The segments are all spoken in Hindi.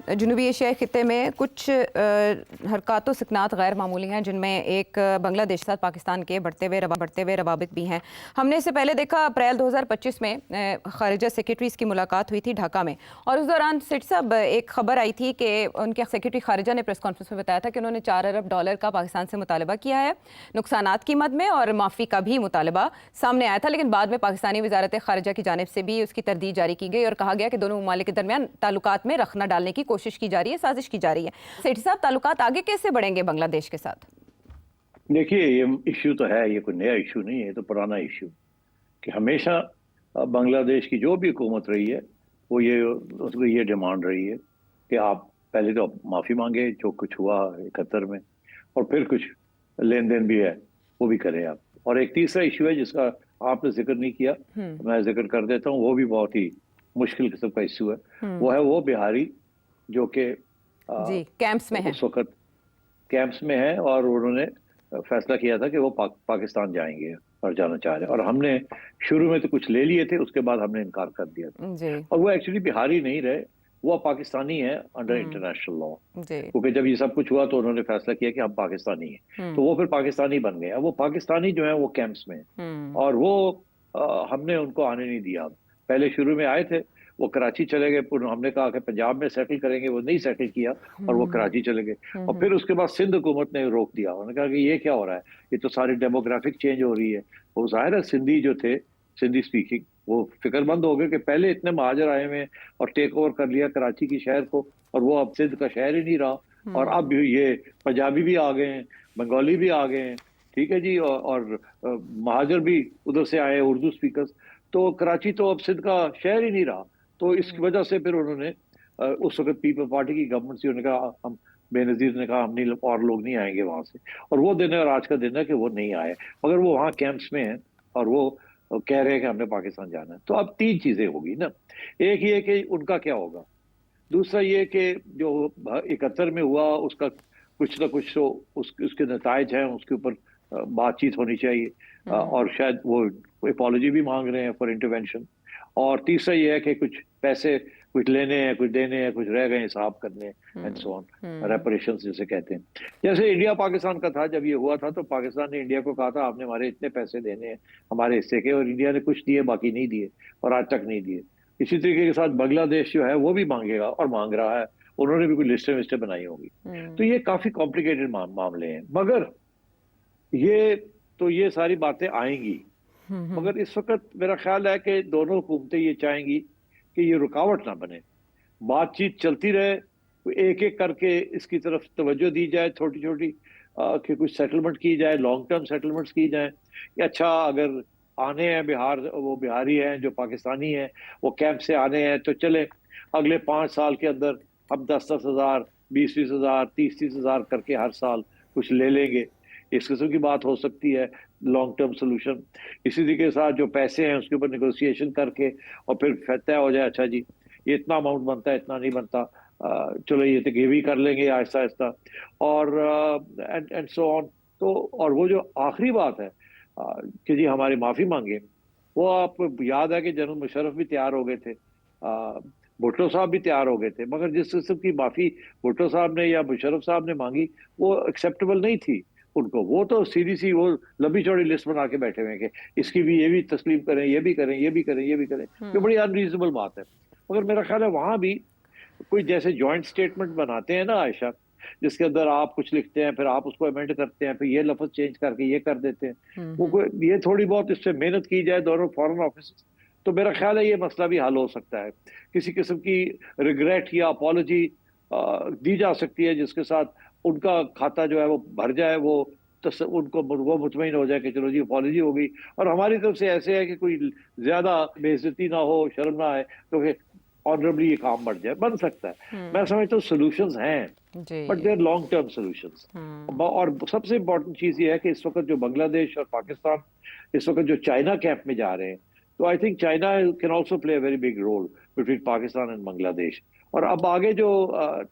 जनूबी एशियाई खित्ते में कुछ हरकत सकनात गैर मामूली हैं, जिनमें एक बांग्लादेश के साथ पाकिस्तान के बढ़ते हुए रवाबित भी हैं। हमने इससे पहले देखा अप्रैल 2025 में खारिजा सेक्रेटरीज की मुलाकात हुई थी ढाका में, और उस दौरान सेठ साहब एक खबर आई थी कि उनके सेक्रेटरी खारिजा ने प्रेस कॉन्फ्रेंस में बताया था कि उन्होंने $4 अरब का पाकिस्तान से मुतालबा किया है नुकसानात की मद में, और माफ़ी का भी मुतालबा सामने आया था। लेकिन बाद में पाकिस्तानी वजारत खारिजा की जानिब से भी उसकी तरदीद जारी की गई और कहा गया कि दोनों ममालिक के दरमियान ताल्लुकात में रखना डालने की कोशिश की जा रही है, साजिश की जा रही है। सेठी साहब, ताल्लुकात आगे कैसे बढ़ेंगे बांग्लादेश के साथ? देखिए, ये इश्यू तो है, ये कोई नया इश्यू नहीं है, ये तो पुराना इश्यू कि हमेशा बांग्लादेश की जो भी हुकूमत रही है वो उसको ये डिमांड रही है कि आप पहले तो माफ़ी मांगे जो कुछ हुआ 71 में, और फिर कुछ लेन देन भी है वो भी करें आप। और एक तीसरा इश्यू है जिसका आपने जिक्र नहीं किया, मैं जिक्र कर देता हूँ, वो भी बहुत ही मुश्किल किस्म का इश्यू है। वो है वो बिहारी जो कि कैंप्स में है, उस वक्त कैंप्स में है, और उन्होंने फैसला किया था कि वो पाकिस्तान जाएंगे और जाना चाह रहे हैं, और हमने शुरू में तो कुछ ले लिए थे, उसके बाद हमने इनकार कर दिया था। और वो एक्चुअली बिहारी नहीं रहे, वो पाकिस्तानी है अंडर इंटरनेशनल लॉ, क्योंकि जब ये सब कुछ हुआ तो उन्होंने फैसला किया कि हम पाकिस्तानी हैं, तो वो फिर पाकिस्तानी बन गए। वो पाकिस्तानी जो है वो कैंप्स में है, और वो हमने उनको आने नहीं दिया। पहले शुरू में आए थे, वो कराची चले गए, फिर हमने कहा कि पंजाब में सेटल करेंगे, वो नहीं सेटल किया और वो कराची चले गए। और फिर उसके बाद सिंध हुकूमत ने रोक दिया, उन्होंने कहा कि ये क्या हो रहा है, ये तो सारी डेमोग्राफिक चेंज हो रही है। वो जाहिर है सिंधी जो थे, सिंधी स्पीकिंग, वो फिक्रमंद हो गए कि पहले इतने महाजर आए हुए और टेक ओवर कर लिया कराची की शहर को, और वो अब सिंध का शहर ही नहीं रहा, और अब ये पंजाबी भी आ गए हैं, बंगाली भी आ गए हैं, ठीक है जी, और महाजर भी उधर से आए, उर्दू स्पीकर्स, तो कराची तो अब सिंध का शहर ही नहीं रहा। तो इसकी वजह से फिर उन्होंने उस वक्त पीपल पार्टी की गवर्नमेंट से उन्होंने कहा, हम बेनजीर ने कहा हम नहीं, और लोग नहीं आएंगे वहां से, और वो दिन है और आज का दिन है कि वो नहीं आए, मगर वो वहाँ कैंप्स में हैं और वो कह रहे हैं कि हमने पाकिस्तान जाना है। तो अब तीन चीजें होगी ना, एक ये कि उनका क्या होगा, दूसरा ये कि जो 71 में हुआ उसका कुछ ना कुछ तो उसके नतायज हैं, उसके ऊपर बातचीत होनी चाहिए, और शायद वो अपॉलॉजी भी मांग रहे हैं फॉर इंटरवेंशन। और तीसरा ये है कि कुछ पैसे कुछ लेने हैं, कुछ देने हैं, कुछ रह गए हिसाब करने, एंड सो ऑन, रेपरेशंस जिसे कहते हैं। जैसे इंडिया पाकिस्तान का था, जब ये हुआ था तो पाकिस्तान ने इंडिया को कहा था आपने हमारे इतने पैसे देने हैं हमारे हिस्से के, और इंडिया ने कुछ दिए बाकी नहीं दिए, और आज तक नहीं दिए। इसी तरीके के साथ बांग्लादेश जो है वो भी मांगेगा और मांग रहा है, उन्होंने भी कुछ लिस्टें विस्टें बनाई होंगी। तो ये काफी कॉम्प्लिकेटेड मामले हैं, मगर ये सारी बातें आएंगी। मगर इस वक्त मेरा ख्याल है कि दोनों हुकूमतें ये चाहेंगी कि ये रुकावट ना बने, बातचीत चलती रहे, एक एक करके इसकी तरफ तवज्जो दी जाए, छोटी छोटी कि कुछ सेटलमेंट की जाए, लॉन्ग टर्म सेटलमेंट्स की जाए। अच्छा, अगर आने हैं बिहार, वो बिहारी हैं जो पाकिस्तानी हैं, वो कैंप से आने हैं, तो चले अगले 5 साल के अंदर हम 10-10 हज़ार, 20-20 हज़ार, 30-30 हज़ार करके हर साल कुछ ले लेंगे, इस किस्म की बात हो सकती है, लॉन्ग टर्म सोल्यूशन। इसी तरीके के साथ जो पैसे हैं उसके ऊपर निगोशिएशन करके और फिर तय हो जाए, अच्छा जी ये इतना अमाउंट बनता है, इतना नहीं बनता, चलो ये तो भी कर लेंगे आहिस्ता आहिस्ता, और एंड सो ऑन। तो और वो जो आखिरी बात है कि जी हमारी माफी मांगे, वो आपको याद है कि जनरल मुशर्रफ भी तैयार हो गए थे, भुट्टो साहब भी तैयार हो गए थे, मगर जिस किस्म की माफी भुट्टो साहब ने या मुशर्रफ साहब ने मांगी वो एक्सेप्टेबल नहीं थी उनको। वो तो सीधी सी वो लंबी चौड़ी लिस्ट बना के बैठे हुए कि इसकी भी, ये भी तस्लीम करें, ये भी करें, ये भी करें, ये भी करें, ये बड़ी अनरीजनेबल बात है। मगर मेरा ख्याल है वहां भी कोई जैसे जॉइंट स्टेटमेंट बनाते हैं ना आयशा, जिसके अंदर आप कुछ लिखते हैं, फिर आप उसको अमेंड करते हैं, फिर ये लफ्ज चेंज करके ये कर देते हैं, वो कोई ये थोड़ी बहुत इससे मेहनत की जाए दोनों फॉरेन ऑफिस, तो मेरा ख्याल है ये मसला भी हल हो सकता है। किसी किस्म की रिग्रेट या अपॉलॉजी दी जा सकती है जिसके साथ उनका खाता जो है वो भर जाए, वो उनको वो मुतमईन हो जाए कि चलो जी अपॉलॉजी हो गई, और हमारी तरफ से ऐसे है कि कोई ज्यादा बेइज्जती ना हो, शर्म ना आए, तो ऑनरेबली ये काम बढ़ जाए, बन सकता है। मैं समझता हूँ सोल्यूशंस हैं, but there long term solutions. और सबसे इंपॉर्टेंट चीज ये है कि इस वक्त जो बांग्लादेश और पाकिस्तान इस वक्त जो चाइना कैंप में जा रहे हैं, तो I think China can also play a very big role between Pakistan and Bangladesh. और अब आगे जो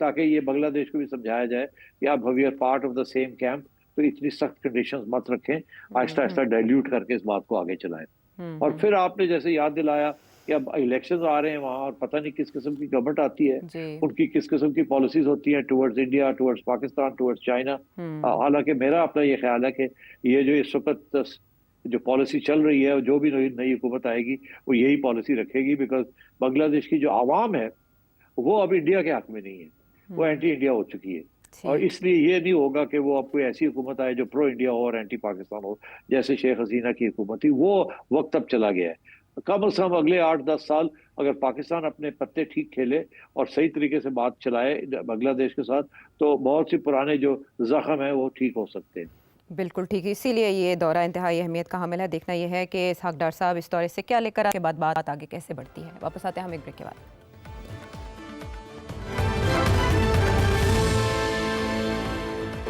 ताकि ये बांग्लादेश को भी समझाया जाए कि आप we are part of the same camp, तो इतनी सख्त कंडीशंस मत रखें, आहिस्ता आहिस्ता डाइल्यूट करके इस बात को आगे चलाएं। और फिर आपने जैसे याद दिलाया कि अब इलेक्शन आ रहे हैं वहाँ और पता नहीं किस किस्म की गवर्नमेंट आती है, जी। उनकी किस किस्म की पॉलिसीज होती हैं towards India, towards Pakistan, towards China. हालांकि मेरा अपना ये ख्याल है कि ये जो इस वक्त जो पॉलिसी चल रही है, जो भी नई नई हुकूमत आएगी वो यही पॉलिसी रखेगी, बिकॉज बांग्लादेश की जो आवाम है वो अब इंडिया के हक में नहीं है, वो एंटी इंडिया हो चुकी है। और ठीक। इसलिए ये नहीं होगा कि वो अब कोई ऐसी हुकूमत आए जो प्रो इंडिया हो और एंटी पाकिस्तान हो, जैसे शेख हसीना की हुकूमत थी। वो वक्त अब चला गया है। कम से कम अगले 8-10 साल अगर पाकिस्तान अपने पत्ते ठीक खेले और सही तरीके से बात चलाए बांग्लादेश के साथ, तो बहुत सी पुराने जो जख्म है वो ठीक हो सकते हैं। बिल्कुल ठीक है, इसीलिए ये दौरा इंतहाई अहमियत का हामिल है। देखना यह है कि इसहाक डार साहब इस दौरे से क्या लेकर आके बाद बात आगे कैसे बढ़ती है। वापस आते हैं हम एक ब्रेक के बाद।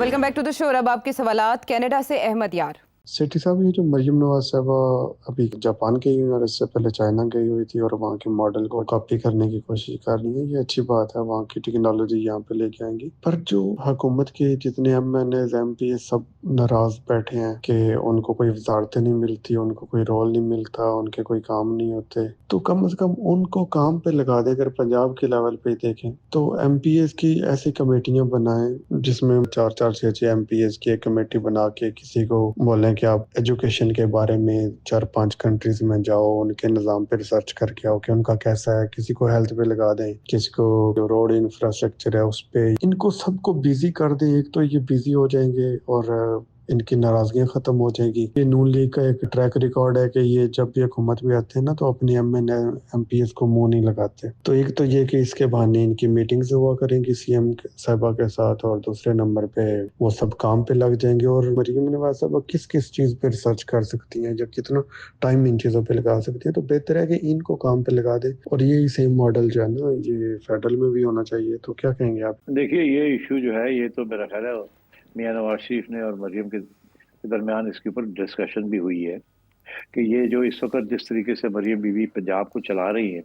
Welcome back to the show. अब आपके सवालात। कनाडा से अहमद यार। सेठी साहब, ये जो मरियम नवाज साहबा अभी जापान गई हुई और इससे पहले चाइना गई हुई थी और वहाँ के मॉडल को कॉपी करने की कोशिश कर रही है, ये अच्छी बात है, वहाँ की टेक्नोलॉजी यहाँ पे लेके आएंगी। पर जो हुकूमत के जितने MNA MP सब नाराज बैठे हैं कि उनको कोई वजारतें नहीं मिलती, उनको कोई रोल नहीं मिलता, उनके कोई काम नहीं होते, तो कम से कम उनको काम पे लगा दे। अगर पंजाब के लेवल पे देखें तो MPs की ऐसी कमेटियां बनाएं जिसमें 4-4 MPs की एक कमेटी बना के किसी को बोलें कि आप एजुकेशन के बारे में 4-5 कंट्रीज में जाओ, उनके निज़ाम पे रिसर्च करके आओ कि उनका कैसा है। किसी को हेल्थ पे लगा दें, किसी को जो रोड इंफ्रास्ट्रक्चर है उस पे, इनको सबको बिजी कर दें। एक तो ये बिजी हो जाएंगे और इनकी नाराजगियां खत्म हो जाएगी। ये नून लीग का एक ट्रैक रिकॉर्ड है कि ये जब भी हुकूमत में आते हैं ना तो अपनी MNA MPs को मुंह नहीं लगाते। तो एक तो ये कि इसके बहाने इनकी मीटिंग्स हुआ करेंगी CM साहिबा के साथ, और दूसरे नंबर पे वो सब काम पे लग जाएंगे। और मरीम नवाज साहबा किस किस चीज पे रिसर्च कर सकती हैं, जब कितना टाइम इन चीजों पे लगा सकती है, तो बेहतर है कि इनको काम पे लगा दे। और यही सेम मॉडल जो है ना ये फेडरल में भी होना चाहिए। तो क्या कहेंगे आप? देखिए, ये इशू जो है ये तो मेरा ख्याल है मियां नवाज शरीफ ने और मरियम के दरमियान इसके ऊपर डिस्कशन भी हुई है कि ये जो इस वक्त जिस तरीके से मरियम बीवी पंजाब को चला रही है,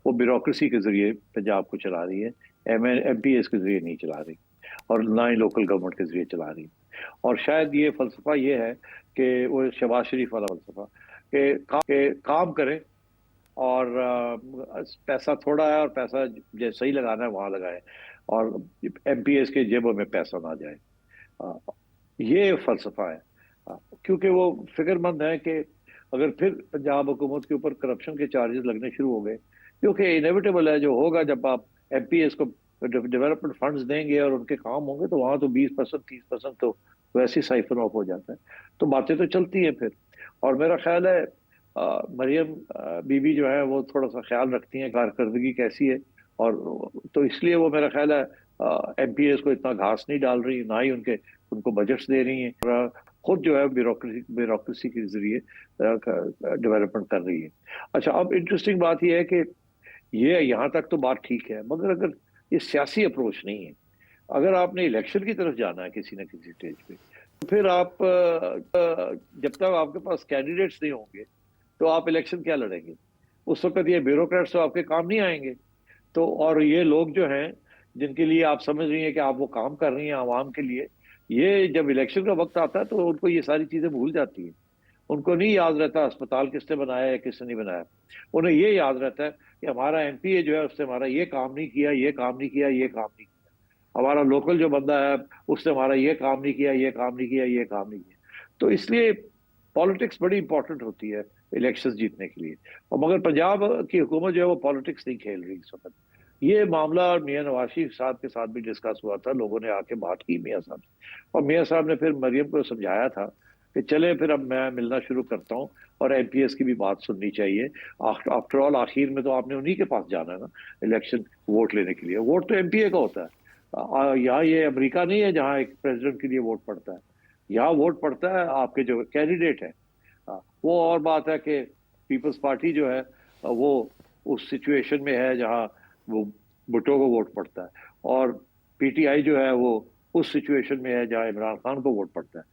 वो ब्यूरोक्रेसी के जरिए पंजाब को चला रही है, MPs के जरिए नहीं चला रही, और ना ही लोकल गवर्नमेंट के जरिए चला रही। और शायद ये फलसफा ये है कि वो शहबाज शरीफ वाला फलसफा के काम करें और पैसा थोड़ा है और पैसा जैसे सही लगाना है वहां लगाए, और MPs के जेबों में पैसा ना जाए। अ, ये फलसफा है। क्योंकि वो फिक्रमंद है कि अगर फिर पंजाब हुकूमत के ऊपर करप्शन के चार्जेस लगने शुरू हो गए, क्योंकि इनेविटेबल है, जो होगा जब आप MPs को डेवलपमेंट फंड्स देंगे और उनके काम होंगे, तो वहां तो 20% 30% तो वैसे ही साइफन ऑफ हो जाता है। तो बातें तो चलती हैं फिर। और मेरा ख्याल है मरियम बीबी जो है वो थोड़ा सा ख्याल रखती हैं कारकर्दगी कैसी है, और तो इसलिए वो मेरा ख्याल है MPs को इतना घास नहीं डाल रही, ना ही उनको बजट्स दे रही हैं, और खुद जो है ब्यूरोक्रेसी के जरिए डेवलपमेंट कर रही है। अच्छा, अब इंटरेस्टिंग बात यह है कि ये यहाँ तक तो बात ठीक है, मगर अगर ये सियासी अप्रोच नहीं है, अगर आपने इलेक्शन की तरफ जाना है किसी न किसी स्टेज पे, तो फिर आप जब तक आपके पास कैंडिडेट्स नहीं होंगे तो आप इलेक्शन क्या लड़ेंगे? उस वक्त ये ब्यूरोक्रेट्स तो आपके काम नहीं आएंगे। तो और ये लोग जो हैं जिनके लिए आप समझ रही हैं कि आप वो काम कर रही हैं आवाम के लिए, ये जब इलेक्शन का वक्त आता है तो उनको ये सारी चीजें भूल जाती हैं। उनको नहीं याद रहता अस्पताल किसने बनाया है किसने नहीं बनाया। उन्हें ये याद रहता है कि हमारा MPA जो है उसने हमारा ये काम नहीं किया, ये काम नहीं किया, ये काम नहीं किया। हमारा लोकल जो बंदा है उसने हमारा ये काम नहीं किया, ये काम नहीं किया, ये काम नहीं किया। तो इसलिए पॉलिटिक्स बड़ी इंपॉर्टेंट होती है इलेक्शंस जीतने के लिए। और मगर पंजाब की हुकूमत जो है वो पॉलिटिक्स नहीं खेल रही इस वक्त। ये मामला मियां नवाज शरीफ साहब के साथ भी डिस्कस हुआ था, लोगों ने आके बात की मियां साहब से, और मियां साहब ने फिर मरियम को समझाया था कि चले फिर अब मैं मिलना शुरू करता हूँ, और MPs की भी बात सुननी चाहिए। आफ्टर ऑल आखिर में तो आपने उन्हीं के पास जाना है ना इलेक्शन वोट लेने के लिए। वोट तो MPA का होता है। यहाँ ये अमेरिका नहीं है जहाँ एक प्रेसिडेंट के लिए वोट पड़ता है। यहाँ वोट पड़ता है आपके जो कैंडिडेट है। वो और बात है कि पीपल्स पार्टी जो है वो उस सिचुएशन में है जहाँ वो भुट्टो को वोट पड़ता है, और PTI जो है वो उस सिचुएशन में है जहाँ इमरान खान को वोट पड़ता है।